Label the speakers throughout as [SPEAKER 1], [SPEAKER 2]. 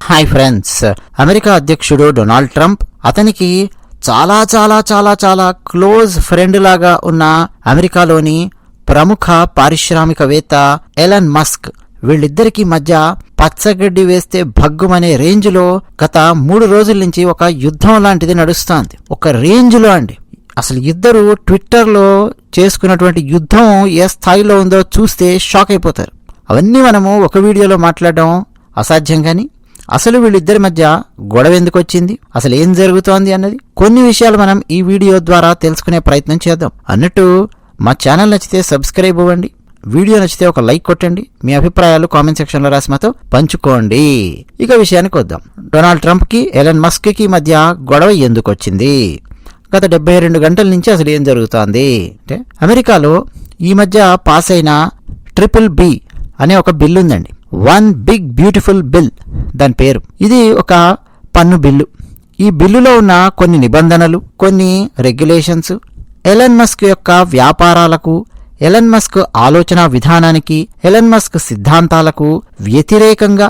[SPEAKER 1] Hi friends, America అధ్యక్షుడు Donald Trump అతనికి చాలా చాలా చాలా చాలా క్లోజ్ ఫ్రెండ్ లాగా ఉన్న అమెరికాలోని ప్రముఖ పారిశ్రామికవేత్త ఎలన్ మస్క్, వీళ్ళిద్దరికీ మధ్య పచ్చగడ్డి వేస్తే భగ్గుమనే రేంజ్లో గత 3 రోజుల నుంచి ఒక యుద్ధం లాంటిది నడుస్తోంది. ఒక రేంజ్లో అండి. అసలు ఇద్దరు ట్విట్టర్లో చేసుకున్నటువంటి యుద్ధం ఏ స్థాయిలో ఉందో చూస్తే షాక్ అయిపోతారు. అవన్నీ మనము ఒక వీడియోలో మాట్లాడడం అసాధ్యం. కానీ అసలు వీళ్ళిద్దరి మధ్య గొడవ ఎందుకు వచ్చింది, అసలు ఏం జరుగుతోంది అన్నది కొన్ని విషయాలు మనం ఈ వీడియో ద్వారా తెలుసుకునే ప్రయత్నం చేద్దాం. అన్నట్టు మా ఛానల్ నచ్చితే సబ్స్క్రైబ్ అవ్వండి, వీడియో నచ్చితే ఒక లైక్ కొట్టండి, మీ అభిప్రాయాలు కామెంట్ సెక్షన్లో రాసి మాతో పంచుకోండి. ఇక విషయానికి వద్దాం. డొనాల్డ్ ట్రంప్కి ఎలన్ మస్క్కి మధ్య గొడవ ఎందుకు వచ్చింది, గత 72 గంటల నుంచి అసలు ఏం జరుగుతోంది అంటే, అమెరికాలో ఈ మధ్య పాస్ అయిన BBB అనే ఒక బిల్లు ఉందండి. వన్ బిగ్ బ్యూటిఫుల్ బిల్ దాని పేరు. ఇది ఒక పన్ను బిల్లు. ఈ బిల్లులో ఉన్న కొన్ని నిబంధనలు, కొన్ని రెగ్యులేషన్స్ ఎలన్ మస్క్ యొక్క వ్యాపారాలకు, ఎలన్ మస్క్ ఆలోచన విధానానికి, ఎలన్ మస్క్ సిద్ధాంతాలకు వ్యతిరేకంగా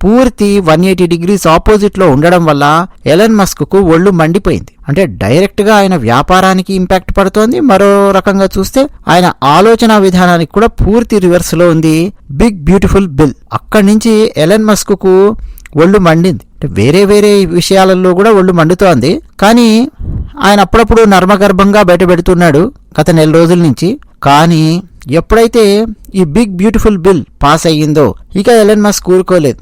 [SPEAKER 1] పూర్తి 180 degrees ఆపోజిట్లో ఉండడం వల్ల ఎలన్ మస్క్ కు ఒళ్ళు మండిపోయింది. అంటే డైరెక్ట్ గా ఆయన వ్యాపారానికి ఇంపాక్ట్ పడుతోంది, మరో రకంగా చూస్తే ఆయన ఆలోచన విధానానికి కూడా పూర్తి రివర్స్ లో ఉంది బిగ్ బ్యూటిఫుల్ బిల్. అక్కడి నుంచి ఎలన్ మస్క్ కు ఒళ్ళు మండింది. వేరే వేరే విషయాలలో కూడా ఒళ్ళు మండుతోంది. కానీ ఆయన అప్పుడప్పుడు నర్మగర్భంగా బయట పెడుతున్నాడు గత 4 రోజుల నుంచి. కానీ ఎప్పుడైతే ఈ బిగ్ బ్యూటిఫుల్ బిల్ పాస్ అయ్యిందో ఇక ఎలన్ మస్క్ ఊరుకోలేదు,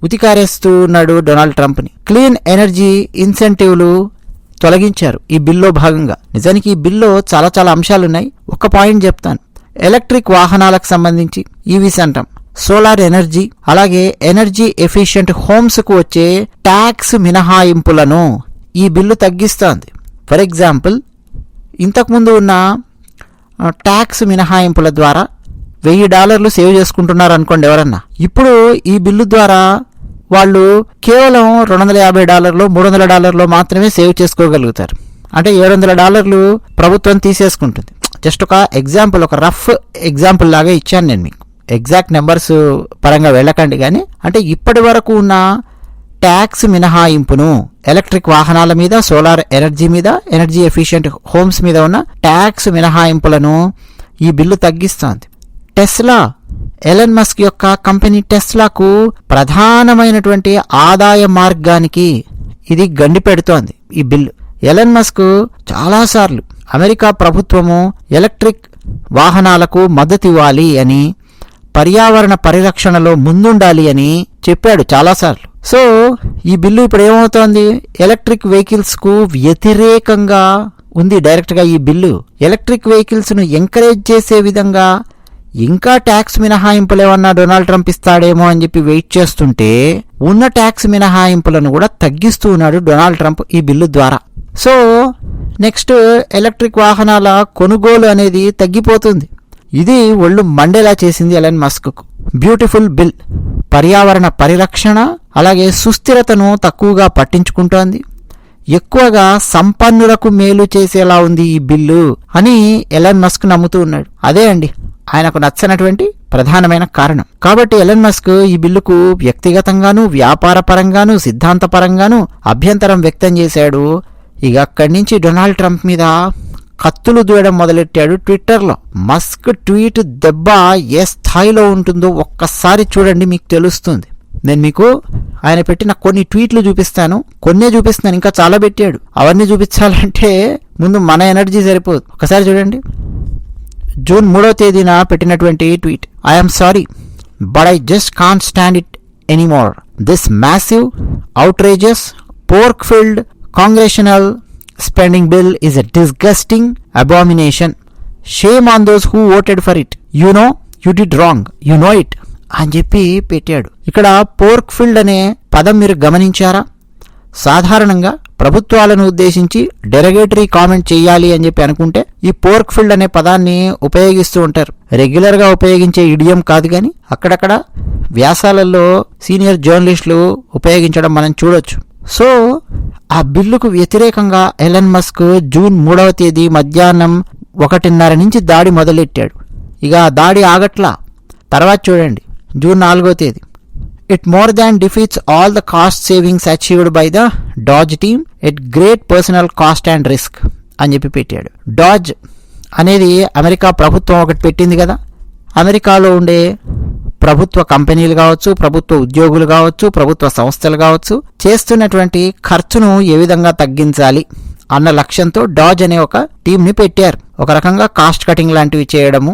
[SPEAKER 1] ఉతికారేస్తూ ఉన్నాడు డొనాల్డ్ ట్రంప్ని. క్లీన్ ఎనర్జీ ఇన్సెంటివ్లు తొలగించారు ఈ బిల్లో భాగంగా. నిజానికి ఈ బిల్లో చాలా చాలా అంశాలున్నాయి. ఒక పాయింట్ చెప్తాను. ఎలక్ట్రిక్ వాహనాలకు సంబంధించి ఈవీస్ అంటాం, సోలార్ ఎనర్జీ, అలాగే ఎనర్జీ ఎఫిషియెంట్ హోమ్స్ కు వచ్చే ట్యాక్స్ మినహాయింపులను ఈ బిల్లు తగ్గిస్తోంది. ఫర్ ఎగ్జాంపుల్, ఇంతకుముందు ఉన్న ట్యాక్స్ మినహాయింపుల ద్వారా $1000 సేవ్ చేసుకుంటున్నారు అనుకోండి ఎవరన్నా. ఇప్పుడు ఈ బిల్లు ద్వారా వాళ్ళు కేవలం $250, $300 మాత్రమే సేవ్ చేసుకోగలుగుతారు. అంటే $700 ప్రభుత్వం తీసేసుకుంటుంది. జస్ట్ ఒక ఎగ్జాంపుల్, ఒక రఫ్ ఎగ్జాంపుల్ లాగా ఇచ్చాను నేను మీకు. ఎగ్జాక్ట్ నెంబర్స్ పరంగా వెళ్ళకండి. కానీ అంటే ఇప్పటి వరకు ఉన్న ట్యాక్స్ మినహాయింపును ఎలక్ట్రిక్ వాహనాల మీద, సోలార్ ఎనర్జీ మీద, ఎనర్జీ ఎఫిషియెంట్ హోమ్స్ మీద ఉన్న ట్యాక్స్ మినహాయింపులను ఈ బిల్లు తగ్గిస్తోంది. టెస్లా, ఎలన్ మస్క్ యొక్క కంపెనీ టెస్లాకు ప్రధానమైనటువంటి ఆదాయ మార్గానికి ఇది గండి పెడుతోంది ఈ బిల్లు. ఎలన్ మస్క్ చాలాసార్లు అమెరికా ప్రభుత్వము ఎలక్ట్రిక్ వాహనాలకు మద్దతు ఇవ్వాలి అని, పర్యావరణ పరిరక్షణలో ముందుండాలి అని చెప్పాడు చాలాసార్లు. సో ఈ బిల్లు ఇప్పుడు ఏమవుతోంది, ఎలక్ట్రిక్ వెహికల్స్ కు వ్యతిరేకంగా ఉంది డైరెక్ట్ గా. ఈ బిల్లు ఎలక్ట్రిక్ వెహికల్స్ ను ఎంకరేజ్ చేసే విధంగా ఇంకా ట్యాక్స్ మినహాయింపులు ఏమన్నా డొనాల్డ్ ట్రంప్ ఇస్తాడేమో అని చెప్పి వెయిట్ చేస్తుంటే ఉన్న ట్యాక్స్ మినహాయింపులను కూడా తగ్గిస్తూ ఉన్నాడు డొనాల్డ్ ట్రంప్ ఈ బిల్లు ద్వారా. సో నెక్స్ట్ ఎలక్ట్రిక్ వాహనాల కొనుగోలు అనేది తగ్గిపోతుంది. ఇది ఒళ్ళు మండేలా చేసింది ఎలన్ మస్క్ కు. బ్యూటిఫుల్ బిల్ పర్యావరణ పరిరక్షణ, అలాగే సుస్థిరతను తక్కువగా పట్టించుకుంటోంది, ఎక్కువగా సంపన్నులకు మేలు చేసేలా ఉంది ఈ బిల్లు అని ఎలన్ మస్క్ నమ్ముతూ ఉన్నాడు. అదే అండి ఆయనకు నచ్చనటువంటి ప్రధానమైన కారణం. కాబట్టి ఎలన్ మస్క్ ఈ బిల్లుకు వ్యక్తిగతంగాను, వ్యాపార పరంగాను, సిద్ధాంతపరంగాను అభ్యంతరం వ్యక్తం చేశాడు. ఇక అక్కడి నుంచి డొనాల్డ్ ట్రంప్ మీద కత్తులు దూయడం మొదలెట్టాడు ట్విట్టర్లో. మస్క్ ట్వీట్ దెబ్బ ఏ స్థాయిలో ఉంటుందో ఒక్కసారి చూడండి, మీకు తెలుస్తుంది. నేను మీకు ఆయన పెట్టిన కొన్ని ట్వీట్లు చూపిస్తాను, కొన్నే చూపిస్తున్నాను, ఇంకా చాలా పెట్టాడు. అవన్నీ చూపించాలంటే ముందు మన ఎనర్జీ సరిపోదు. ఒకసారి చూడండి. జూన్ 3వ తేదీన పెట్టినటువంటి tweet. I'm sorry but I just can't stand it anymore. This massive outrageous pork-filled congressional spending bill is a disgusting abomination. Shame on those who voted for it. You know you did wrong. You know it అని చెప్పి పెట్టాడు. ఇక్కడ pork field అనే పదం మీరు గమనించారా? సాధారణంగా ప్రభుత్వాలను ఉద్దేశించి డెరగేటరీ కామెంట్ చేయాలి అని చెప్పి అనుకుంటే ఈ పోర్క్ ఫిల్డ్ అనే పదాన్ని ఉపయోగిస్తూ ఉంటారు. రెగ్యులర్ గా ఉపయోగించే ఇడియం కాదు, కానీ అక్కడక్కడ వ్యాసాలలో సీనియర్ జర్నలిస్టులు ఉపయోగించడం మనం చూడొచ్చు. సో ఆ బిల్లుకు వ్యతిరేకంగా ఎలన్ మస్క్ జూన్ 3వ తేదీ మధ్యాహ్నం 1:30 నుంచి దాడి మొదలెట్టాడు. ఇక దాడి ఆగట్లా. తర్వాత చూడండి, జూన్ 4వ తేదీ it more than defeats all the cost savings achieved by the DOGE team at great personal cost and risk అని చెప్పి పెట్టాడు. డాజ్ అనేది అమెరికా ప్రభుత్వం ఒకటి పెట్టింది కదా. అమెరికాలో ఉండే ప్రభుత్వ కంపెనీలు కావచ్చు, ప్రభుత్వ ఉద్యోగులు కావచ్చు, ప్రభుత్వ సంస్థలు కావచ్చు, చేస్తున్నటువంటి ఖర్చును ఏ విధంగా తగ్గించాలి అన్న లక్ష్యంతో డాజ్ అనే ఒక టీంని పెట్టారు. ఒక రకంగా కాస్ట్ కటింగ్ లాంటివి చేయడము,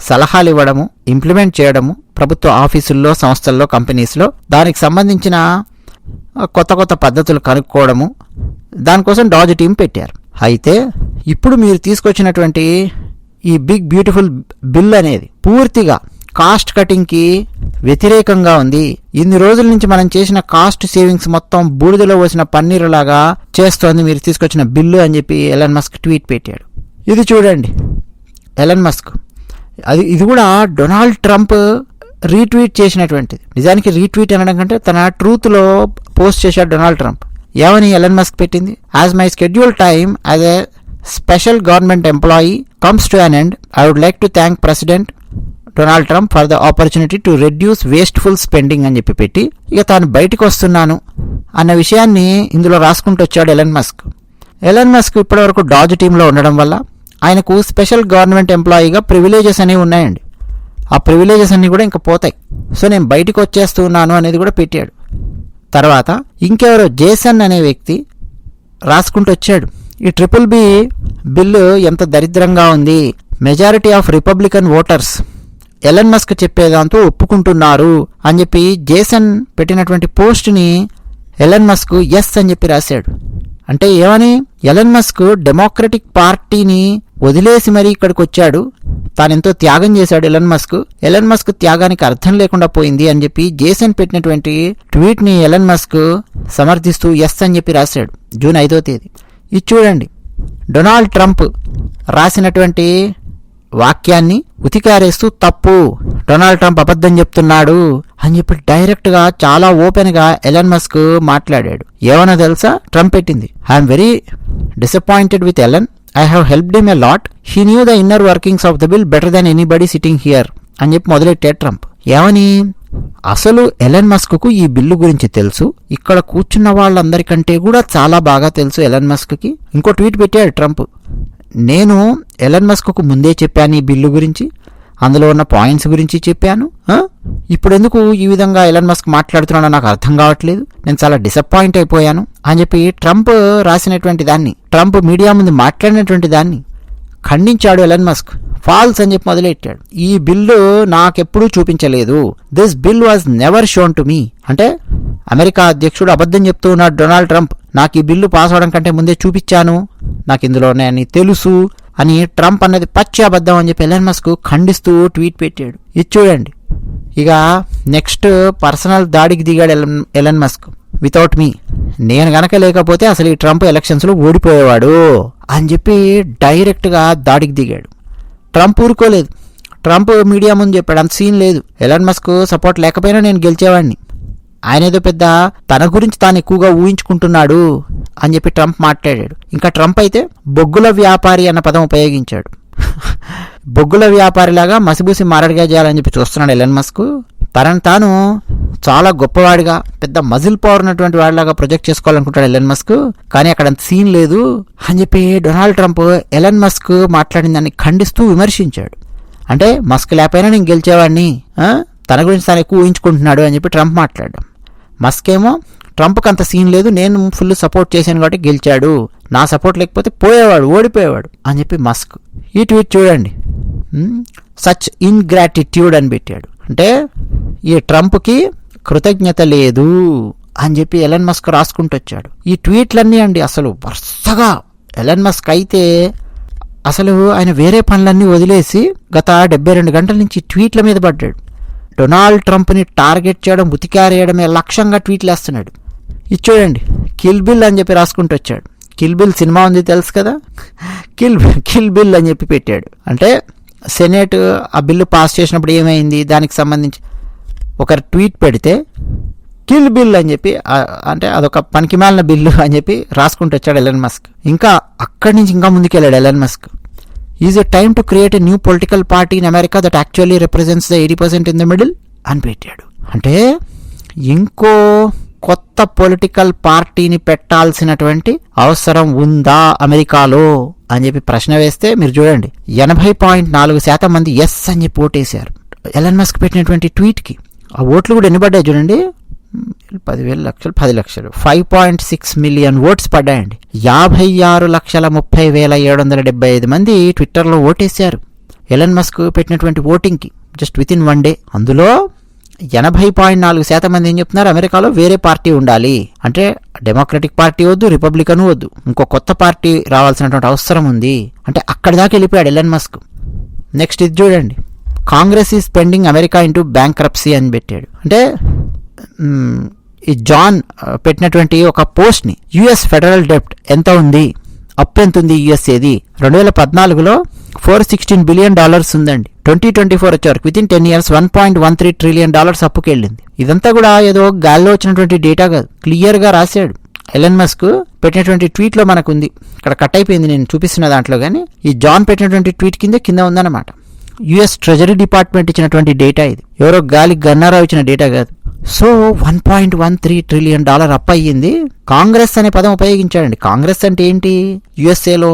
[SPEAKER 1] సలహాలు ఇవ్వడము, ఇంప్లిమెంట్ చేయడము ప్రభుత్వ ఆఫీసుల్లో, సంస్థల్లో, కంపెనీస్లో దానికి సంబంధించిన కొత్త కొత్త పద్ధతులు కనుక్కోవడము, దానికోసం డాజ్ టీం పెట్టారు. అయితే ఇప్పుడు మీరు తీసుకొచ్చినటువంటి ఈ బిగ్ బ్యూటిఫుల్ బిల్ అనేది పూర్తిగా కాస్ట్ కటింగ్కి వ్యతిరేకంగా ఉంది. ఇన్ని రోజుల నుంచి మనం చేసిన కాస్ట్ సేవింగ్స్ మొత్తం బూడిదలో పోసిన పన్నీరులాగా చేస్తోంది మీరు తీసుకొచ్చిన బిల్లు అని చెప్పి ఎలన్ మస్క్ ట్వీట్ పెట్టాడు. ఇది చూడండి, ఎలన్ మస్క్ ఇది కూడా డొనాల్డ్ ట్రంప్ రీట్వీట్ చేసినటువంటిది. నిజానికి రీట్వీట్ అనడం కంటే తన ట్రూత్లో పోస్ట్ చేశాడు డొనాల్డ్ ట్రంప్. ఏమని ఎలన్ మస్క్ పెట్టింది? As my schedule time as a special government employee comes to an end, I would like to thank President Donald Trump for the opportunity to reduce wasteful spending అని చెప్పి పెట్టి ఇక తాను బయటకు వస్తున్నాను అన్న విషయాన్ని ఇందులో రాసుకుంటూ వచ్చాడు ఎలన్ మస్క్. ఎలన్ మస్క్ ఇప్పటివరకు డాజ్ టీంలో ఉండడం వల్ల ఆయనకు స్పెషల్ గవర్నమెంట్ ఎంప్లాయీగా ప్రివిలేజెస్ అనేవి ఉన్నాయండి. ఆ ప్రివిలేజెస్ అన్నీ కూడా ఇంకా పోతాయి. సో నేను బయటకు వచ్చేస్తున్నాను అనేది కూడా పెట్టాడు. తర్వాత ఇంకెవరో జేసన్ అనే వ్యక్తి రాసుకుంటూ వచ్చాడు, ఈ BBB బిల్లు ఎంత దరిద్రంగా ఉంది, majority of Republican voters Elon Musk చెప్పేదాంతో ఒప్పుకుంటున్నారు అని చెప్పి జేసన్ పెట్టినటువంటి పోస్ట్ని ఎలన్ మస్క్ ఎస్ అని చెప్పి రాశాడు. అంటే ఏమని, ఎలన్ మస్క్ డెమోక్రటిక్ పార్టీని వదిలేసి మరీ ఇక్కడికి వచ్చాడు, తానెంతో త్యాగం చేశాడు ఎలన్ మస్క్ త్యాగానికి అర్థం లేకుండా పోయింది అని చెప్పి జేసన్ పెట్టినటువంటి ట్వీట్ని ఎలన్ మస్క్ సమర్థిస్తూ ఎస్ అని చెప్పి రాశాడు జూన్ 5వ తేదీ. ఇది చూడండి, డొనాల్డ్ ట్రంప్ రాసినటువంటి వాక్యాన్ని ఉతికారేస్తూ తప్పు, డొనాల్డ్ ట్రంప్ అబద్ధం చెప్తున్నాడు అని చెప్పి డైరెక్ట్గా చాలా ఓపెన్గా ఎలన్ మస్క్ మాట్లాడాడు. ఏమన్నా తెలుసా ట్రంప్ పెట్టింది? I'm very disappointed with Elon, I have helped him a lot, he knew the inner workings of the bill better than anybody sitting here అని చెప్పి మొదలెట్టాడు ట్రంప్. ఏమని, అసలు ఎలన్ మస్క్కు ఈ బిల్లు గురించి తెలుసు, ఇక్కడ కూర్చున్న వాళ్ళందరికంటే కూడా చాలా బాగా తెలుసు ఎలన్ మస్క్కి. ఇంకో ట్వీట్ పెట్టాడు ట్రంప్, నేను ఎలన్ మస్క్కు ముందే చెప్పాను ఈ బిల్లు గురించి, అందులో ఉన్న పాయింట్స్ గురించి చెప్పాను, ఇప్పుడు ఎందుకు ఈ విధంగా ఎలన్ మస్క్ మాట్లాడుతున్నాడో నాకు అర్థం కావట్లేదు, నేను చాలా డిసప్పాయింట్ అయిపోయాను అని చెప్పి ట్రంప్ రాసినటువంటి దాన్ని, ట్రంప్ మీడియా ముందు మాట్లాడినటువంటి దాన్ని ఖండించాడు ఎలన్ మస్క్. ఫాల్స్ అని చెప్పి మొదలెట్టాడు. ఈ బిల్లు నాకెప్పుడూ చూపించలేదు, this bill was never shown to me. అంటే అమెరికా అధ్యక్షుడు అబద్ధం చెప్తూ ఉన్నాడు డొనాల్డ్ ట్రంప్, నాకు ఈ బిల్లు పాస్ అవడం కంటే ముందే చూపించాను, నాకు ఇందులోనే అని తెలుసు అని ట్రంప్ అన్నది పచ్చి అబద్ధం అని చెప్పి ఎలన్ మస్క్ ఖండిస్తూ ట్వీట్ పెట్టాడు. ఇది చూడండి, ఇక నెక్స్ట్ పర్సనల్ దాడికి దిగాడు ఎలన్ మస్క్. వితౌట్ మీ, నేను గనక లేకపోతే అసలు ఈ ట్రంప్ ఎలక్షన్స్లో ఓడిపోయేవాడు అని చెప్పి డైరెక్ట్గా దాడికి దిగాడు. ట్రంప్ ఊరుకోలేదు. ట్రంప్ మీడియా ముందు చెప్పాడు, అంత సీన్ లేదు, ఎలన్ మస్క్ సపోర్ట్ లేకపోయినా నేను గెలిచేవాడిని, ఆయన ఏదో పెద్ద తన గురించి తాను ఎక్కువగా ఊహించుకుంటున్నాడు అని చెప్పి ట్రంప్ మాట్లాడాడు. ఇంకా ట్రంప్ అయితే బొగ్గుల వ్యాపారి అన్న పదం ఉపయోగించాడు. బొగ్గుల వ్యాపారిలాగా మసిబూసి మారడిగా చేయాలని చెప్పి చూస్తున్నాడు ఎలన్ మస్క్. తనను తాను చాలా గొప్పవాడిగా, పెద్ద మజిల్ పవర్ ఉన్నటువంటి వాడిలాగా ప్రొజెక్ట్ చేసుకోవాలనుకుంటాడు ఎలన్ మస్క్, కానీ అక్కడ అంత సీన్ లేదు అని చెప్పి డొనాల్డ్ ట్రంప్ ఎలన్ మస్క్ మాట్లాడిన దాన్ని ఖండిస్తూ విమర్శించాడు. అంటే మస్క్ లేకపోయినా నేను గెలిచేవాడిని, తన గురించి తాను ఎక్కువ ఊహించుకుంటున్నాడు అని చెప్పి ట్రంప్ మాట్లాడాడు. మస్క్ ఏమో ట్రంప్కి అంత సీన్ లేదు, నేను ఫుల్ సపోర్ట్ చేశాను కాబట్టి గెలిచాడు, నా సపోర్ట్ లేకపోతే పోయేవాడు, ఓడిపోయేవాడు అని చెప్పి మస్క్. ఈ ట్వీట్ చూడండి, సచ్ ఇన్గ్రాటిట్యూడ్ అని పెట్టాడు. అంటే ఈ ట్రంప్కి కృతజ్ఞత లేదు అని చెప్పి ఎలన్ మస్క్ రాసుకుంటూ వచ్చాడు. ఈ ట్వీట్లన్నీ అండి అసలు వరుసగా ఎలన్ మస్క్ అయితే అసలు ఆయన వేరే పనులన్నీ వదిలేసి గత 72 గంటల నుంచి ట్వీట్ల మీద పడ్డాడు. డొనాల్డ్ ట్రంప్ని టార్గెట్ చేయడం, ఉతికారేయడమే లక్ష్యంగా ట్వీట్లు వేస్తున్నాడు. ఇది చూడండి, కిల్ బిల్ అని చెప్పి రాసుకుంటూ వచ్చాడు. కిల్ బిల్ సినిమా ఉంది తెలుసు కదా, కిల్ బిల్ అని చెప్పి పెట్టాడు. అంటే సెనేట్ ఆ బిల్లు పాస్ చేసినప్పుడు ఏమైంది దానికి సంబంధించి ఒక ట్వీట్ పెడితే కిల్ బిల్ అని చెప్పి, అంటే అదొక పనికిమాలిన బిల్లు అని చెప్పి రాసుకుంటూ వచ్చాడు ఎలన్ మస్క్. ఇంకా అక్కడి నుంచి ఇంకా ముందుకెళ్ళాడు Elon Musk. Is a time to create a new political party in America that actually represents the 80% in the middle అని పెట్టాడు. అంటే ఇంకో కొత్త పొలిటికల్ పార్టీని పెట్టాల్సినటువంటి అవసరం ఉందా అమెరికాలో అని చెప్పి ప్రశ్న వేస్తే మీరు చూడండి 80.4% మంది ఎస్ అని చెప్పి ఓటేశారు ఎలన్ మస్క్ పెట్టినటువంటి ట్వీట్కి. ఆ ఓట్లు కూడా ఎన్ని పడ్డాయి చూడండి, 10 లక్షలు 5.6 మిలియన్ ఓట్స్ పడ్డాయండి. 56,30,775 మంది ట్విట్టర్లో ఓటేశారు ఎలన్ మస్క్ పెట్టినటువంటి ఓటింగ్కి జస్ట్ విత్ ఇన్ 1 డే. అందులో 80.4% మంది ఏం చెప్తున్నారు, అమెరికాలో వేరే పార్టీ ఉండాలి, అంటే డెమోక్రటిక్ పార్టీ వద్దు, రిపబ్లికన్ వద్దు, ఇంకో కొత్త పార్టీ రావాల్సినటువంటి అవసరం ఉంది. అంటే అక్కడి దాకా వెళ్ళిపోయాడు ఎలన్ మస్క్. నెక్స్ట్ ఇది చూడండి, Congress is spending America into bankruptcy అని పెట్టాడు. అంటే ఈ జాన్ పెట్టినటువంటి ఒక పోస్ట్ని, యుఎస్ ఫెడరల్ డెప్ట్ ఎంత ఉంది, అప్పు ఎంత ఉంది యుఎస్ఏది, 2014లో $416 బిలియన్ ఉందండి. 2024 వచ్చేవరకు విత్ ఇన్ 10 years $1.13 ట్రిలియన్ అప్పుకి వెళ్ళింది. ఇదంతా కూడా ఏదో గాల్లో వచ్చినటువంటి డేటా కాదు, క్లియర్గా రాశాడు ఎలన్ మస్క్ పెట్టినటువంటి ట్వీట్లో మనకుంది. ఇక్కడ కట్ అయిపోయింది నేను చూపిస్తున్న దాంట్లో, కానీ ఈ జాన్ పెట్టినటువంటి ట్వీట్ కింద ఉందన్నమాట. యుఎస్ ట్రెజరీ డిపార్ట్మెంట్ ఇచ్చినటువంటి డేటా ఇది, ఎవరో గాలి గన్నారావు ఇచ్చిన డేటా కాదు. సో $1.13 ట్రిలియన్ అప్పు అయ్యింది. కాంగ్రెస్ అనే పదం ఉపయోగించాడండి. కాంగ్రెస్ అంటే ఏంటి, యుఎస్ఏలో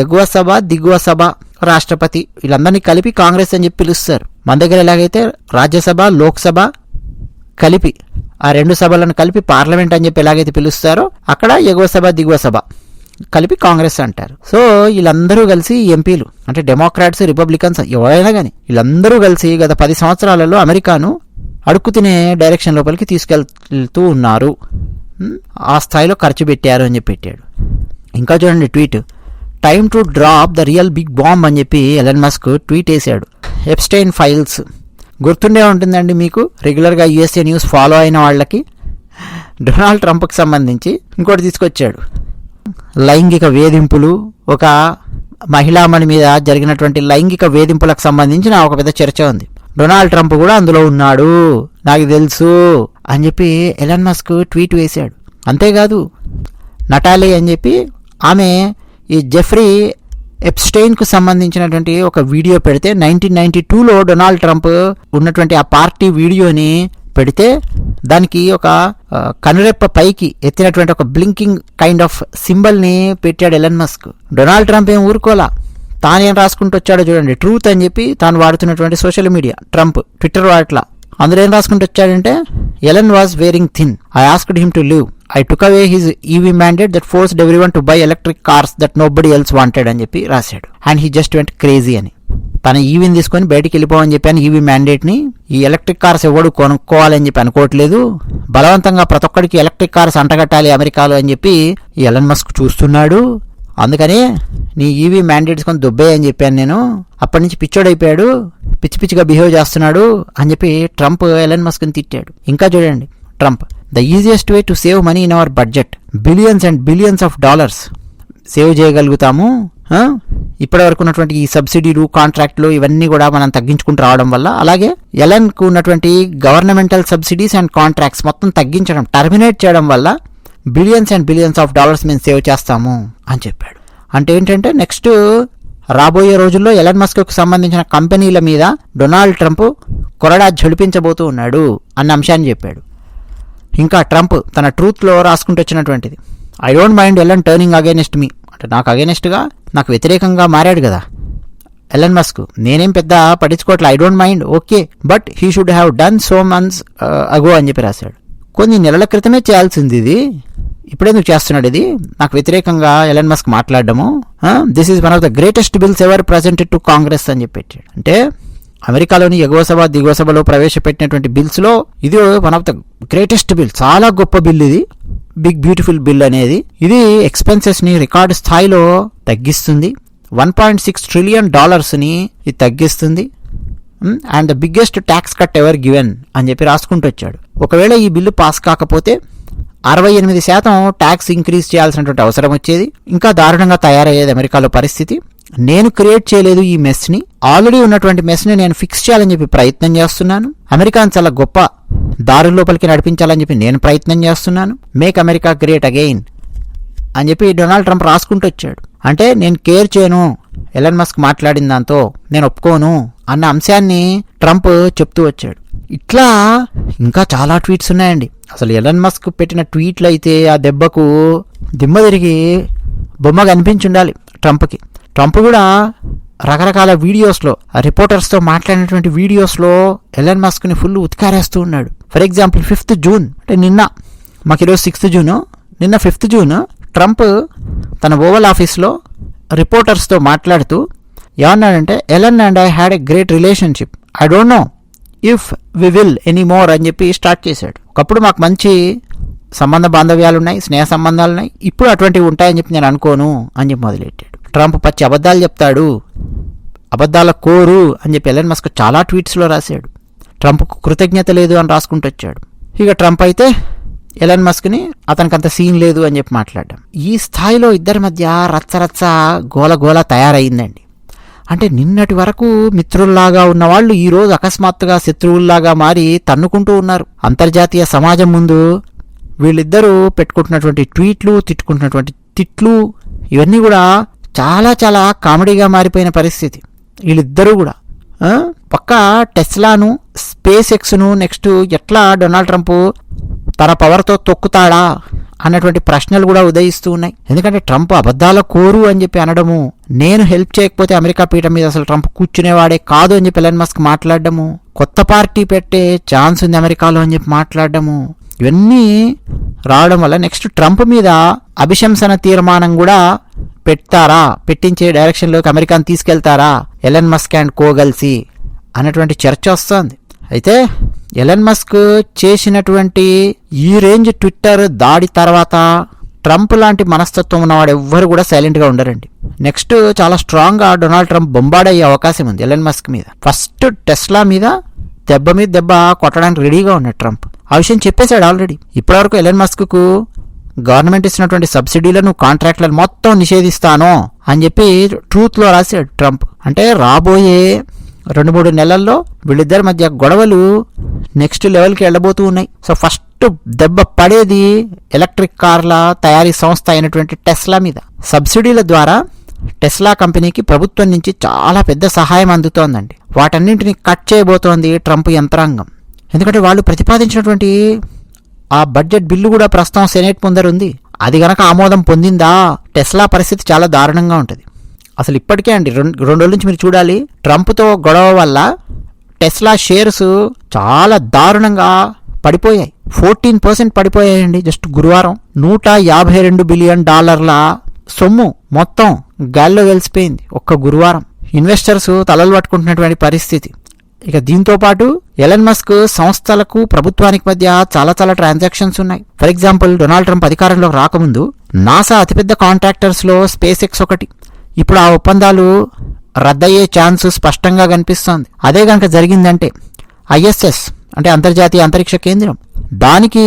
[SPEAKER 1] ఎగువ సభ, దిగువ సభ, రాష్ట్రపతి వీళ్ళందరినీ కలిపి కాంగ్రెస్ అని చెప్పి పిలుస్తారు. మన దగ్గర ఎలాగైతే రాజ్యసభ, లోక్సభ కలిపి ఆ 2 సభలను కలిపి పార్లమెంట్ అని చెప్పి ఎలాగైతే పిలుస్తారో, అక్కడ ఎగువ సభ, దిగువ సభ కలిపి కాంగ్రెస్ అంటారు. సో వీళ్ళందరూ కలిసి ఎంపీలు, అంటే డెమోక్రాట్స్, రిపబ్లికన్స్ ఎవరైనా కానీ వీళ్ళందరూ కలిసి గత 10 సంవత్సరాలలో అమెరికాను అడుక్కు తినే డైరెక్షన్ లోపలికి తీసుకెళ్తూ ఉన్నారు, ఆ స్థాయిలో ఖర్చు పెట్టారు అని చెప్పి పెట్టాడు. ఇంకా చూడండి tweet, time to drop the real big bomb అని చెప్పి ఎలన్ మస్క్ ట్వీట్ వేశాడు. ఎప్స్టైన్ ఫైల్స్ గుర్తుండే ఉంటుందండి మీకు, రెగ్యులర్గా యూఎస్ఏ న్యూస్ ఫాలో అయిన వాళ్ళకి. డొనాల్డ్ ట్రంప్కి సంబంధించి ఇంకోటి తీసుకొచ్చాడు, లైంగిక వేధింపులు, ఒక మహిళామణి మీద జరిగినటువంటి లైంగిక వేధింపులకు సంబంధించిన ఒక పెద్ద చర్చ ఉంది. డొనాల్డ్ ట్రంప్ కూడా అందులో ఉన్నాడు, నాకు తెలుసు అని చెప్పి ఎలన్ మస్క్ ట్వీట్ వేశాడు. అంతేకాదు నటాలి అని చెప్పి ఆమె ఈ జెఫ్రీ ఎప్స్టైన్కు సంబంధించినటువంటి ఒక వీడియో పెడితే 1992లో డొనాల్డ్ ట్రంప్ ఉన్నటువంటి ఆ పార్టీ వీడియోని పెడితే దానికి ఒక కనురెప్ప పైకి ఎత్తినటువంటి ఒక బ్లింకింగ్ కైండ్ ఆఫ్ సింబల్ని పెట్టాడు ఎలన్ మస్క్. డొనాల్డ్ ట్రంప్ ఏం ఊరుకోలా, తానేం రాసుకుంటూ వచ్చాడో చూడండి, ట్రూత్ అని చెప్పి తాను వాడుతున్నటువంటి సోషల్ మీడియా, ట్రంప్ ట్విట్టర్ వాడట్లా. అందులో ఏం రాసుకుంటూ వచ్చాడంటే, Elon was wearing thin, I asked him to live, I took away his EV mandate that forced everyone to buy electric cars that nobody else wanted అని చెప్పి రాశాడు. And he just went crazy అని, తన ఈవీని తీసుకొని బయటికి వెళ్ళిపోవని చెప్పాను, EV మ్యాండేట్ని, ఈ electric cars ఎవడు కొనుక్కోవాలని చెప్పి అనుకోవట్లేదు, బలవంతంగా ప్రతి ఒక్కడికి ఎలక్ట్రిక్ కార్స్ అంటగట్టాలి అమెరికాలో అని చెప్పి ఎలన్ మస్క్ చూస్తున్నాడు, అందుకని నీ ఈవీ మ్యాండేట్స్ కొని దుబ్బే అని చెప్పాను నేను, అప్పటి నుంచి పిచ్చోడైపోయాడు, పిచ్చి పిచ్చిగా బిహేవ్ చేస్తున్నాడు అని చెప్పి ట్రంప్ ఎలన్ మస్క్ని తిట్టాడు. ఇంకా చూడండి Trump, the easiest way to save money in our budget, billions and billions of dollars save చేయగలుగుతాము, ఇప్పటి వరకు ఉన్నటువంటి ఈ సబ్సిడీలు, కాంట్రాక్ట్లు ఇవన్నీ కూడా మనం తగ్గించుకుంటూ రావడం వల్ల, అలాగే ఎలన్కు ఉన్నటువంటి గవర్నమెంటల్ సబ్సిడీస్ అండ్ కాంట్రాక్ట్స్ మొత్తం తగ్గించడం, టర్మినేట్ చేయడం వల్ల billions and billions of dollars మేము సేవ్ చేస్తాము అని చెప్పాడు. అంటే ఏంటంటే నెక్స్ట్ రాబోయే రోజుల్లో ఎలన్ మస్క్కు సంబంధించిన కంపెనీల మీద డొనాల్డ్ ట్రంప్ కొరడా ఝడిపించబోతూ ఉన్నాడు అన్న అంశాన్ని చెప్పాడు. ఇంకా ట్రంప్ తన ట్రూత్లో రాసుకుంటూ వచ్చినటువంటిది, I don't mind Elon turning against me, అంటే నాకు అగైనెస్ట్గా, నాకు వ్యతిరేకంగా మారాడు కదా ఎలన్ మస్క్, నేనేం పెద్ద పట్టించుకోవట్లే, I don't mind, okay, but he should have done so months అగో అని చెప్పి రాశాడు. కొన్ని నెలల క్రితమే చేయాల్సింది ఇది, ఇప్పుడెందుకు చేస్తున్నాడు ఇది, నాకు వ్యతిరేకంగా ఎలన్ మస్క్ మాట్లాడడము, this is one of the greatest bills ever presented to Congress అని చెప్పి పెట్టాడు. అంటే అమెరికాలోని ఎగువ సభ, దిగువ సభలో ప్రవేశపెట్టినటువంటి బిల్స్లో ఇది one of the greatest bill, చాలా గొప్ప బిల్ ఇది, బిగ్ బ్యూటిఫుల్ బిల్ అనేది. ఇది ఎక్స్పెన్సెస్ని రికార్డు స్థాయిలో తగ్గిస్తుంది, $1.6 ట్రిలియన్ ఇది తగ్గిస్తుంది, and the biggest tax cut ever given అని చెప్పి రాసుకుంటూ వచ్చాడు. ఒకవేళ ఈ బిల్లు పాస్ కాకపోతే 68% ట్యాక్స్ ఇంక్రీజ్ చేయాల్సినటువంటి అవసరం వచ్చేది, ఇంకా దారుణంగా తయారయ్యేది అమెరికాలో పరిస్థితి. నేను క్రియేట్ చేయలేదు ఈ మెస్ని, ఆల్రెడీ ఉన్నటువంటి మెస్ని నేను ఫిక్స్ చేయాలని చెప్పి ప్రయత్నం చేస్తున్నాను, అమెరికాను చాలా గొప్ప దారుల లోపలికి నడిపించాలని చెప్పి నేను ప్రయత్నం చేస్తున్నాను, మేక్ అమెరికా గ్రేట్ అగైన్ అని చెప్పి డొనాల్డ్ ట్రంప్ రాసుకుంటూ వచ్చాడు. అంటే నేను కేర్ చేయను, ఎలన్ మస్క్ మాట్లాడిన దాంతో నేను ఒప్పుకోను అన్న అంశాన్ని ట్రంప్ చెప్తూ వచ్చాడు. ఇట్లా ఇంకా చాలా ట్వీట్స్ ఉన్నాయండి. అసలు ఎలన్ మస్క్ పెట్టిన ట్వీట్లు అయితే ఆ దెబ్బకు దిమ్మ తిరిగి బొమ్మ కనిపించుండాలి ట్రంప్కి. ట్రంప్ కూడా రకరకాల వీడియోస్లో రిపోర్టర్స్తో మాట్లాడినటువంటి వీడియోస్లో ఎలన్ మస్క్ని ఫుల్ ఉతికారేస్తూ ఉన్నాడు. ఫర్ ఎగ్జాంపుల్ 5th జూన్, అంటే నిన్న, మాకు ఈరోజు 6th జూన్, నిన్న 5th జూన్ ట్రంప్ తన ఓవల్ ఆఫీస్లో రిపోర్టర్స్తో మాట్లాడుతూ ఏమన్నాడంటే, Elon and I had a great relationship, I don't know if we will any more అని చెప్పి స్టార్ట్ చేశాడు. ఒకప్పుడు మాకు మంచి సంబంధ బాంధవ్యాలు ఉన్నాయి, స్నేహ సంబంధాలు ఉన్నాయి, ఇప్పుడు అటువంటివి ఉంటాయని చెప్పి నేను అనుకోను అని చెప్పి మొదలెట్టాడు. ట్రంప్ పచ్చి అబద్ధాలు చెప్తాడు, అబద్ధాల కోరు అని చెప్పి ఎలన్ మస్క్ చాలా ట్వీట్స్లో రాశాడు. ట్రంప్కు కృతజ్ఞత లేదు అని రాసుకుంటూ వచ్చాడు. ఇక ట్రంప్ అయితే ఎలన్ మస్క్ని అతనికి అంత సీన్ లేదు అని చెప్పి మాట్లాడడం. ఈ స్థాయిలో ఇద్దరి మధ్య రచ్చరచ్చ గోల తయారైందండి. అంటే నిన్నటి వరకు మిత్రుల్లాగా ఉన్నవాళ్ళు ఈరోజు అకస్మాత్తుగా శత్రువుల్లాగా మారి తన్నుకుంటూ ఉన్నారు. అంతర్జాతీయ సమాజం ముందు వీళ్ళిద్దరూ పెట్టుకుంటున్నటువంటి ట్వీట్లు, తిట్టుకుంటున్నటువంటి తిట్లు, ఇవన్నీ కూడా చాలా చాలా కామెడీగా మారిపోయిన పరిస్థితి. వీళ్ళిద్దరూ కూడా పక్క టెస్లాను, స్పేస్ ఎక్స్ను నెక్స్ట్ ఎట్లా డొనాల్డ్ ట్రంప్ తన పవర్తో తొక్కుతాడా అన్నటువంటి ప్రశ్నలు కూడా ఉదయిస్తూ ఉన్నాయి. ఎందుకంటే ట్రంప్ అబద్ధాల కోరు అని చెప్పి అనడము, నేను హెల్ప్ చేయకపోతే అమెరికా పీఠం మీద అసలు ట్రంప్ కూర్చునేవాడే కాదు అని చెప్పి ఎలన్ మస్క్ మాట్లాడడము, కొత్త పార్టీ పెట్టే ఛాన్స్ ఉంది అమెరికాలో అని చెప్పి మాట్లాడడము, ఇవన్నీ రావడం వల్ల నెక్స్ట్ ట్రంప్ మీద అభిశంసన తీర్మానం కూడా పెట్టించే డైరెక్షన్లోకి అమెరికాను తీసుకెళ్తారా ఎలన్ మస్క్ అండ్ కోగల్సి అన్నటువంటి చర్చ వస్తుంది. అయితే ఎలన్ మస్క్ చేసినటువంటి ఈ రేంజ్ ట్విట్టర్ దాడి తర్వాత ట్రంప్ లాంటి మనస్తత్వం ఉన్నవాడు ఎవ్వరు కూడా సైలెంట్గా ఉండరండి. నెక్స్ట్ చాలా స్ట్రాంగ్గా డొనాల్డ్ ట్రంప్ బొంబాడయ్యే అవకాశం ఉంది ఎలన్ మస్క్ మీద. ఫస్ట్ టెస్లా మీద దెబ్బ కొట్టడానికి రెడీగా ఉన్నాడు ట్రంప్. ఆ విషయం చెప్పేశాడు ఆల్రెడీ. ఇప్పటివరకు ఎలన్ మస్క్కు గవర్నమెంట్ ఇచ్చినటువంటి సబ్సిడీలను, కాంట్రాక్ట్లను మొత్తం నిషేధిస్తాను అని చెప్పి ట్రూత్లో రాశాడు ట్రంప్. అంటే రాబోయే 2-3 నెలల్లో వీళ్ళిద్దరి మధ్య గొడవలు నెక్స్ట్ లెవెల్కి వెళ్ళబోతూ ఉన్నాయి. సో ఫస్ట్ దెబ్బ పడేది ఎలక్ట్రిక్ కార్ల తయారీ సంస్థ అయినటువంటి టెస్లా మీద. సబ్సిడీల ద్వారా టెస్లా కంపెనీకి ప్రభుత్వం నుంచి చాలా పెద్ద సహాయం అందుతోందండి. వాటన్నింటినీ కట్ చేయబోతోంది ట్రంప్ యంత్రాంగం. ఎందుకంటే వాళ్ళు ప్రతిపాదించినటువంటి ఆ బడ్జెట్ బిల్లు కూడా ప్రస్తుతం సెనేట్ ముందర ఉంది. అది గనక ఆమోదం పొందిందా టెస్లా పరిస్థితి చాలా దారుణంగా ఉంటుంది. అసలు ఇప్పటికే అండి 2 రోజుల నుంచి మీరు చూడాలి, ట్రంప్తో గొడవ వల్ల టెస్లా షేర్స్ చాలా దారుణంగా పడిపోయాయి. 14% పడిపోయాయండి జస్ట్ గురువారం. $152 బిలియన్ సొమ్ము మొత్తం గాల్లో వెలిసిపోయింది ఒక్క గురువారం. ఇన్వెస్టర్స్ తలలు పట్టుకుంటున్నటువంటి పరిస్థితి. ఇక దీంతో పాటు ఎలన్ మస్క్ సంస్థలకు ప్రభుత్వానికి మధ్య చాలా చాలా ట్రాన్సాక్షన్స్ ఉన్నాయి. ఫర్ ఎగ్జాంపుల్ డొనాల్డ్ ట్రంప్ అధికారంలోకి రాకముందు నాసా అతిపెద్ద కాంట్రాక్టర్స్లో స్పేస్ ఎక్స్ ఒకటి. ఇప్పుడు ఆ ఒప్పందాలు రద్దయ్యే ఛాన్స్ స్పష్టంగా కనిపిస్తోంది. అదే కనుక జరిగిందంటే ఐఎస్ఎస్ అంటే అంతర్జాతీయ అంతరిక్ష కేంద్రం, దానికి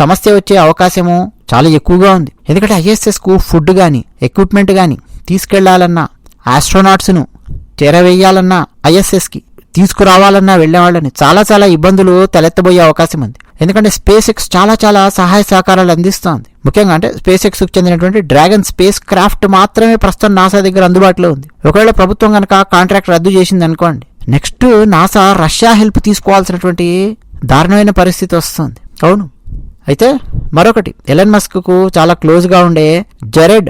[SPEAKER 1] సమస్య వచ్చే అవకాశము చాలా ఎక్కువగా ఉంది. ఎందుకంటే ఐఎస్ఎస్కు ఫుడ్ కానీ ఎక్విప్మెంట్ కానీ తీసుకెళ్లాలన్నా, ఆస్ట్రోనాట్స్ను చేరవేయాలన్నా, ఐఎస్ఎస్కి తీసుకురావాలన్నా వెళ్ళేవాళ్ళని చాలా చాలా ఇబ్బందులు తలెత్తబోయే అవకాశం ఉంది. ఎందుకంటే స్పేస్ ఎక్స్ చాలా చాలా సహాయ సహకారాలు అందిస్తోంది. ముఖ్యంగా అంటే స్పేస్ ఎక్స్కు చెందినటువంటి డ్రాగన్ స్పేస్ క్రాఫ్ట్ మాత్రమే ప్రస్తుతం నాసా దగ్గర అందుబాటులో ఉంది. ఒకవేళ ప్రభుత్వం కనుక కాంట్రాక్ట్ రద్దు చేసింది అనుకోండి, నెక్స్ట్ నాసా రష్యా హెల్ప్ తీసుకోవాల్సినటువంటి దారుణమైన పరిస్థితి వస్తుంది. అవును. అయితే మరొకటి, ఎలన్ మస్క్కు చాలా క్లోజ్గా ఉండే జెరెడ్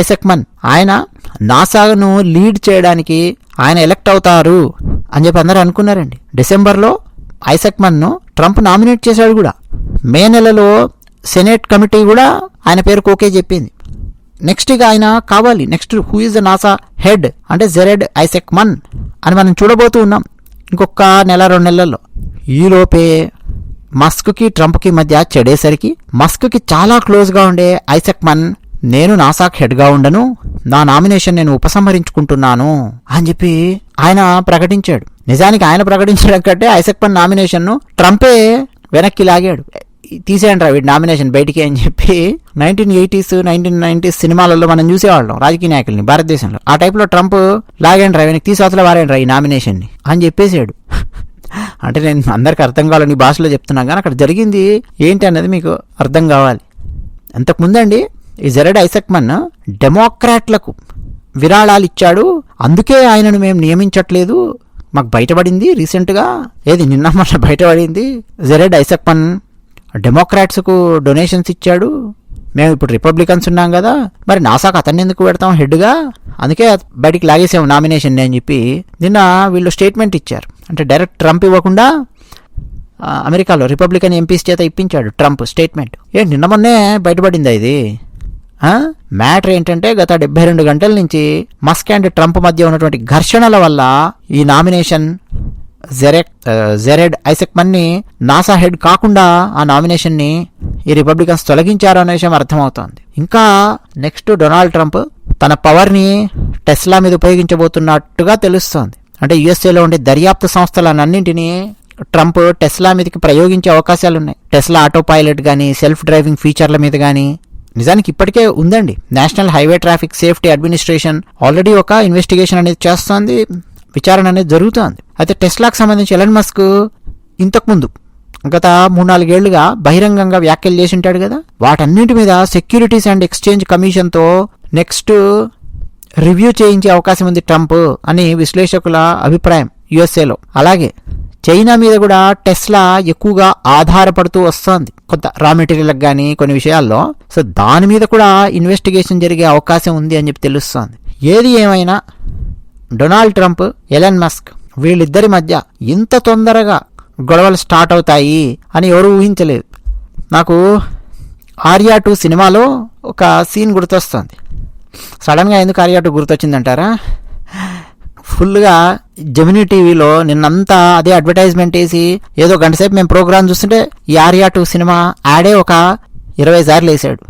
[SPEAKER 1] ఐసక్మన్, ఆయన నాసాను లీడ్ చేయడానికి ఆయన ఎలక్ట్ అవుతారు అని చెప్పి అందరూ అనుకున్నారండి. డిసెంబర్లో ఐసక్మన్ను ట్రంప్ నామినేట్ చేశాడు కూడా. మే నెలలో సెనేట్ కమిటీ కూడా ఆయన పేరుకు ఓకే చెప్పింది. నెక్స్ట్ ఇక ఆయన కావాలి, next who is the NASA head అంటే జెరెడ్ ఐసక్మన్ అని మనం చూడబోతూ ఉన్నాం ఇంకొక 1-2 నెలల్లో. ఈలోపే మస్క్కి ట్రంప్కి మధ్య చెడేసరికి మస్క్కి చాలా క్లోజ్గా ఉండే ఐసక్మన్, నేను నాసాక్ హెడ్గా ఉండను, నా నామినేషన్ నేను ఉపసంహరించుకుంటున్నాను అని చెప్పి ఆయన ప్రకటించాడు. నిజానికి ఆయన ప్రకటించడం కంటే ఐసక్మన్ నామినేషన్ను ట్రంపే వెనక్కి లాగాడు. తీసేయండి రా వీడి నామినేషన్ బయటికి అని చెప్పి 1980s 1990s సినిమాలలో మనం చూసేవాళ్ళం రాజకీయ నాయకుల్ని భారతదేశంలో. ఆ టైప్లో ట్రంప్ లాగండి రా వెనక్కి, తీసేవతల వారేండి రా ఈ నామినేషన్ని అని చెప్పేసాడు. అంటే నేను అందరికి అర్థం కావాలని ఈ భాషలో చెప్తున్నాను, కానీ అక్కడ జరిగింది ఏంటి అన్నది మీకు అర్థం కావాలి. అంతకుముందండి ఈ జెరెడ్ ఐసక్మన్ డెమోక్రాట్లకు విరాళాలు ఇచ్చాడు, అందుకే ఆయనను మేము నియమించట్లేదు, మాకు బయటపడింది రీసెంట్గా, ఏది నిన్న మొన్న బయటపడింది, జెరెడ్ ఐసక్మన్ డెమోక్రాట్స్కు డొనేషన్స్ ఇచ్చాడు, మేము ఇప్పుడు రిపబ్లికన్స్ ఉన్నాం కదా, మరి నాసాకు అతన్ని ఎందుకు పెడతాం హెడ్గా, అందుకే బయటికి లాగేసాము నామినేషన్ అని చెప్పి నిన్న వీళ్ళు స్టేట్మెంట్ ఇచ్చారు. అంటే డైరెక్ట్ ట్రంప్ ఇవ్వకుండా అమెరికాలో రిపబ్లికన్ ఎంపీస్ చేత ఇప్పించాడు ట్రంప్ స్టేట్మెంట్. నిన్న మొన్నే బయటపడిందా ఇది? మ్యాటర్ ఏంటంటే గత 72 గంటల నుంచి మస్క్ అండ్ ట్రంప్ మధ్య ఉన్నటువంటి ఘర్షణల వల్ల ఈ నామినేషన్ జెరెడ్ ఐసక్మన్ ని నాసా హెడ్ కాకుండా ఆ నామినేషన్ ని ఈ రిపబ్లికన్స్ తొలగించారు అనే విషయం అర్థమవుతోంది. ఇంకా నెక్స్ట్ డొనాల్డ్ ట్రంప్ తన పవర్ ని టెస్లా మీద ఉపయోగించబోతున్నట్టుగా తెలుస్తోంది. అంటే యుఎస్ఏలో ఉండే దర్యాప్తు సంస్థలన్నింటినీ ట్రంప్ టెస్లా మీదకి ప్రయోగించే అవకాశాలు ఉన్నాయి. టెస్లా ఆటో పైలట్ కానీ, సెల్ఫ్ డ్రైవింగ్ ఫీచర్ల మీద కానీ. నిజానికి ఇప్పటికే ఉందండి, national highway traffic safety administration already ఒక ఇన్వెస్టిగేషన్ అనేది చేస్తోంది, విచారణ అనేది జరుగుతోంది. అయితే టెస్లాకు సంబంధించి ఎలన్ మస్క్ ఇంతకుముందు గత 3-4 ఏళ్లుగా బహిరంగంగా వ్యాఖ్యలు చేసి ఉంటాడు కదా, వాటన్నింటి మీద సెక్యూరిటీస్ అండ్ ఎక్స్చేంజ్ కమిషన్తో నెక్స్ట్ రివ్యూ చేయించే అవకాశం ఉంది ట్రంప్ అని విశ్లేషకుల అభిప్రాయం యుఎస్ఏలో. అలాగే చైనా మీద కూడా టెస్లా ఎక్కువగా ఆధారపడుతూ వస్తోంది కొంత రా మెటీరియల్కి కానీ కొన్ని విషయాల్లో. సో దాని మీద కూడా ఇన్వెస్టిగేషన్ జరిగే అవకాశం ఉంది అని చెప్పి తెలుస్తోంది. ఏది ఏమైనా డొనాల్డ్ ట్రంప్, ఎలన్ మస్క్ వీళ్ళిద్దరి మధ్య ఇంత తొందరగా గొడవలు స్టార్ట్ అవుతాయి అని ఎవరు ఊహించలేదు. నాకు ఆర్యా 2 సినిమాలో ఒక సీన్ గుర్తొస్తుంది. సడన్గా ఎందుకు ఆర్యా 2 గుర్తొచ్చిందంటారా? ఫుల్గా జెమినీ టీవీలో నిన్నంతా అదే అడ్వర్టైజ్మెంట్ వేసి ఏదో గంటసేపు మేము ప్రోగ్రామ్ చూస్తుంటే ఈ ఆర్యా 2 సినిమా యాడే ఒక 20 సార్లు వేసాడు.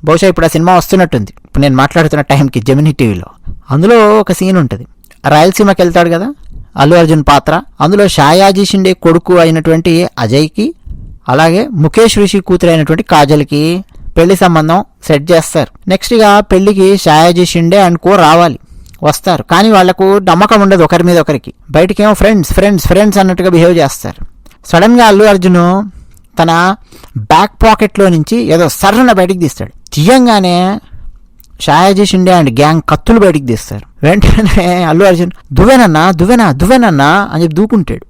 [SPEAKER 1] బహుశా ఇప్పుడు ఆ సినిమా వస్తున్నట్టుంది ఇప్పుడు నేను మాట్లాడుతున్న టైంకి జెమినీ టీవీలో. అందులో ఒక సీన్ ఉంటుంది, రాయలసీమకి వెళ్తాడు కదా అల్లు అర్జున్ పాత్ర. అందులో షాయాజీ షిండే కొడుకు అయినటువంటి అజయ్కి, అలాగే ముఖేష్ రిషి కూతురు అయినటువంటి కాజల్కి పెళ్లి సంబంధం సెట్ చేస్తారు. నెక్స్ట్ గా పెళ్లికి షాయాజీ షిండే అండ్ కో రావాలి, వస్తారు. కానీ వాళ్లకు నమ్మకం ఉండదు ఒకరి మీద ఒకరికి. బయటకేమో ఫ్రెండ్స్ ఫ్రెండ్స్ ఫ్రెండ్స్ అన్నట్టుగా బిహేవ్ చేస్తారు. సడన్ గా అల్లు అర్జున్ తన బ్యాక్ పాకెట్లో నుంచి ఏదో సర్రన బయటికి తీస్తాడు. తీయంగానే షాయాజీ షిండే అండ్ గ్యాంగ్ కత్తులు బయటికి తీస్తారు. వెంటనే అల్లు అర్జున్ దువ్వెనన్నా అని చెప్పి దూకుంటాడు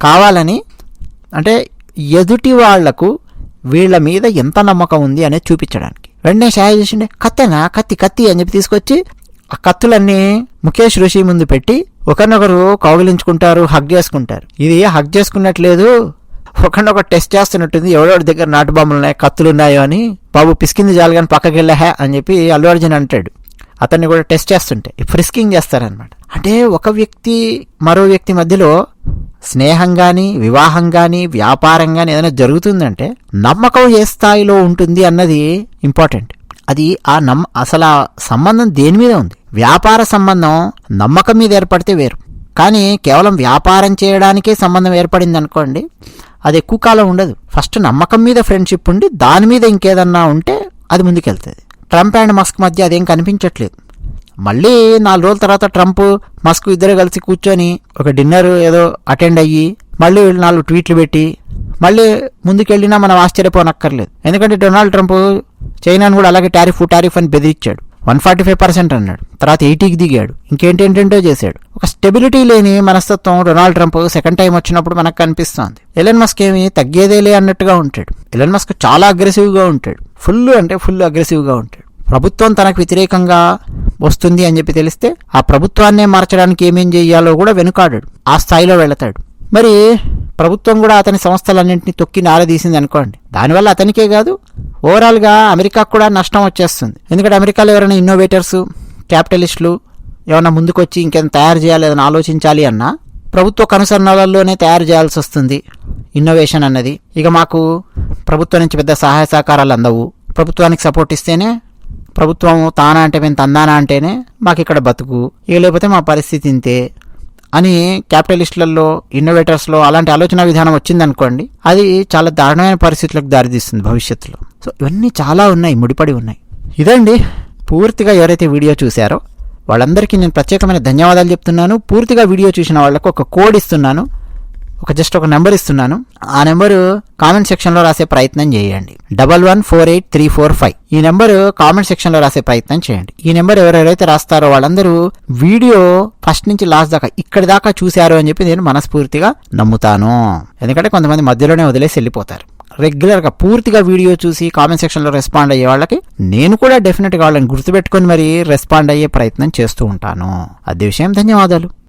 [SPEAKER 1] కావాలని. అంటే ఎదుటి వాళ్లకు వీళ్ళ మీద ఎంత నమ్మకం ఉంది అనేది చూపించడానికి. వెంటనే షాయాజీ షిండే కత్తి అని చెప్పి తీసుకొచ్చి ఆ కత్తులన్నీ ముఖేష్ ఋషి ముందు పెట్టి ఒకరినొకరు కౌగిలించుకుంటారు, హగ్ చేసుకుంటారు. ఇది హగ్ చేసుకున్నట్లేదు, ఒకరినొకరు టెస్ట్ చేస్తున్నట్టుంది, ఎవరెవరి దగ్గర నాటు బాంబులు ఉన్నాయి, కత్తులు ఉన్నాయో అని. బాబు పిసికింది చాలు కానీ పక్కకి వెళ్ళా అని చెప్పి అల్లు అర్జున్ అంటాడు. అతన్ని కూడా టెస్ట్ చేస్తుంటే ఫ్రిస్కింగ్ చేస్తారనమాట. అంటే ఒక వ్యక్తి మరో వ్యక్తి మధ్యలో స్నేహం కానీ, వివాహం కానీ, వ్యాపారం కానీ ఏదైనా జరుగుతుందంటే నమ్మకం ఏ స్థాయిలో ఉంటుంది అన్నది ఇంపార్టెంట్. అది అసలు ఆ సంబంధం దేని మీద ఉంది? వ్యాపార సంబంధం నమ్మకం మీద ఏర్పడితే వేరు, కానీ కేవలం వ్యాపారం చేయడానికే సంబంధం ఏర్పడింది అనుకోండి, అది ఎక్కువ కాలం ఉండదు. ఫస్ట్ నమ్మకం మీద ఫ్రెండ్షిప్ ఉండి దాని మీద ఇంకేదన్నా ఉంటే అది ముందుకెళ్తుంది. ట్రంప్ అండ్ మస్క్ మధ్య అదేం కనిపించట్లేదు. మళ్ళీ 4 రోజుల తర్వాత ట్రంప్ మస్క్ ఇద్దరు కలిసి కూర్చొని ఒక డిన్నర్ ఏదో అటెండ్ అయ్యి మళ్ళీ 4 ట్వీట్లు పెట్టి మళ్ళీ ముందుకెళ్ళినా మనం ఆశ్చర్యపోనక్కర్లేదు. ఎందుకంటే డొనాల్డ్ ట్రంప్ చైనాను కూడా అలాగే టారిఫ్ అని బెదిరించాడు. 145% అన్నాడు, తర్వాత 80కి దిగాడు, ఇంకేంటేంటో చేశాడు. ఒక స్టెబిలిటీ లేని మనస్తత్వం డొనాల్డ్ ట్రంప్ సెకండ్ టైం వచ్చినప్పుడు మనకు కనిపిస్తోంది. ఎలన్ మస్క్ ఏమి తగ్గేదేలే అన్నట్టుగా ఉంటాడు. ఎలన్ మస్క్ చాలా అగ్రెసివ్గా ఉంటాడు, ఫుల్ అగ్రెసివ్గా ఉంటాడు. ప్రభుత్వం తనకు వ్యతిరేకంగా వస్తుంది అని చెప్పి తెలిస్తే ఆ ప్రభుత్వాన్నే మార్చడానికి ఏమేం చేయాలో కూడా వెనుకాడాడు, ఆ స్థాయిలో వెళతాడు. మరి ప్రభుత్వం కూడా అతని సంస్థలన్నింటినీ తొక్కి నారదీసింది అనుకోండి, దానివల్ల అతనికే కాదు ఓవరాల్గా అమెరికాకు కూడా నష్టం వచ్చేస్తుంది. ఎందుకంటే అమెరికాలో ఎవరైనా ఇన్నోవేటర్స్, క్యాపిటలిస్టులు ఏమైనా ముందుకొచ్చి ఇంకేం తయారు చేయాలి ఏదైనా ఆలోచించాలి అన్నా ప్రభుత్వ కనుసరణలలోనే తయారు చేయాల్సి వస్తుంది ఇన్నోవేషన్ అన్నది. ఇక మాకు ప్రభుత్వం నుంచి పెద్ద సహాయ సహకారాలు అందవు, ప్రభుత్వానికి సపోర్ట్ ఇస్తేనే, ప్రభుత్వం తానా అంటే మేము తందానా అంటేనే మాకు ఇక్కడ బతుకు, ఇక లేకపోతే మా పరిస్థితి ఇంతే అని క్యాపిటలిస్టులలో, ఇన్నోవేటర్స్లో అలాంటి ఆలోచన విధానం వచ్చిందనుకోండి, అది చాలా దారుణమైన పరిస్థితులకు దారితీస్తుంది భవిష్యత్తులో. సో ఇవన్నీ చాలా ఉన్నాయి, ముడిపడి ఉన్నాయి. ఇదండి పూర్తిగా ఎవరైతే వీడియో చూశారో వాళ్ళందరికీ నేను ప్రత్యేకమైన ధన్యవాదాలు చెప్తున్నాను. పూర్తిగా వీడియో చూసిన వాళ్ళకు ఒక కోడ్ ఇస్తున్నాను. జస్ట్ ఒక నెంబర్ ఇస్తున్నాను. ఆ నెంబరు కామెంట్ సెక్షన్ లో రాసే ప్రయత్నం చేయండి. 11483445 ఈ నెంబరు కామెంట్ సెక్షన్ లో రాసే ప్రయత్నం చేయండి. ఈ నెంబర్ ఎవరెవరైతే రాస్తారో వాళ్ళందరూ వీడియో ఫస్ట్ నుంచి లాస్ట్ దాకా ఇక్కడి దాకా చూశారు అని చెప్పి నేను మనస్ఫూర్తిగా నమ్ముతాను. ఎందుకంటే కొంతమంది మధ్యలోనే వదిలేసి వెళ్ళిపోతారు. రెగ్యులర్ గా పూర్తిగా వీడియో చూసి కామెంట్ సెక్షన్ లో రెస్పాండ్ అయ్యే వాళ్ళకి నేను కూడా డెఫినెట్ గా వాళ్ళని గుర్తుపెట్టుకుని మరి రెస్పాండ్ అయ్యే ప్రయత్నం చేస్తూ ఉంటాను. అదే విషయం. ధన్యవాదాలు.